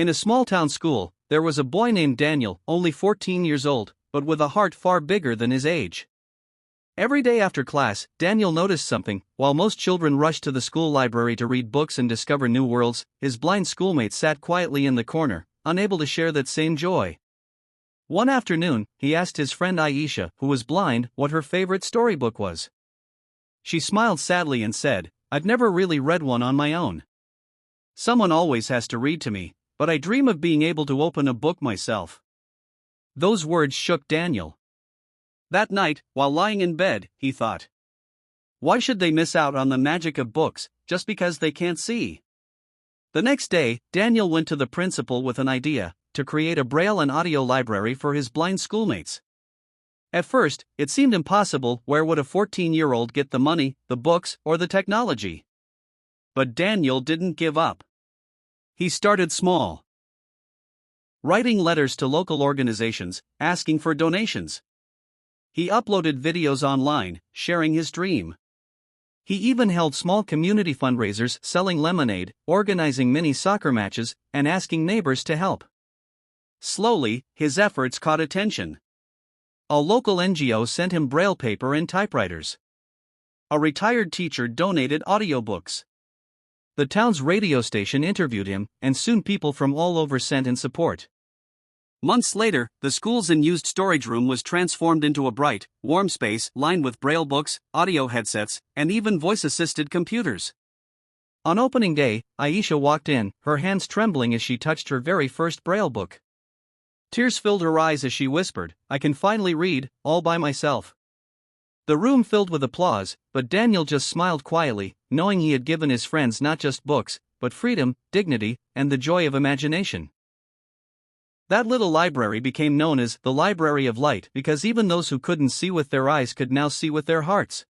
In a small town school, there was a boy named Daniel, only 14 years old, but with a heart far bigger than his age. Every day after class, Daniel noticed something. While most children rushed to the school library to read books and discover new worlds, his blind schoolmate sat quietly in the corner, unable to share that same joy. One afternoon, he asked his friend Aisha, who was blind, what her favorite storybook was. She smiled sadly and said, "I've never really read one on my own. Someone always has to read to me, but I dream of being able to open a book myself." Those words shook Daniel. That night, while lying in bed, he thought, why should they miss out on the magic of books, just because they can't see? The next day, Daniel went to the principal with an idea, to create a braille and audio library for his blind schoolmates. At first, it seemed impossible. Where would a 14-year-old get the money, the books, or the technology? But Daniel didn't give up. He started small, writing letters to local organizations, asking for donations. He uploaded videos online, sharing his dream. He even held small community fundraisers, selling lemonade, organizing mini soccer matches, and asking neighbors to help. Slowly, his efforts caught attention. A local NGO sent him braille paper and typewriters. A retired teacher donated audiobooks. The town's radio station interviewed him, and soon people from all over sent in support. Months later, the school's unused storage room was transformed into a bright, warm space lined with braille books, audio headsets, and even voice-assisted computers. On opening day, Aisha walked in, her hands trembling as she touched her very first braille book. Tears filled her eyes as she whispered, "I can finally read, all by myself." The room filled with applause, but Daniel just smiled quietly, knowing he had given his friends not just books, but freedom, dignity, and the joy of imagination. That little library became known as the Library of Light because even those who couldn't see with their eyes could now see with their hearts.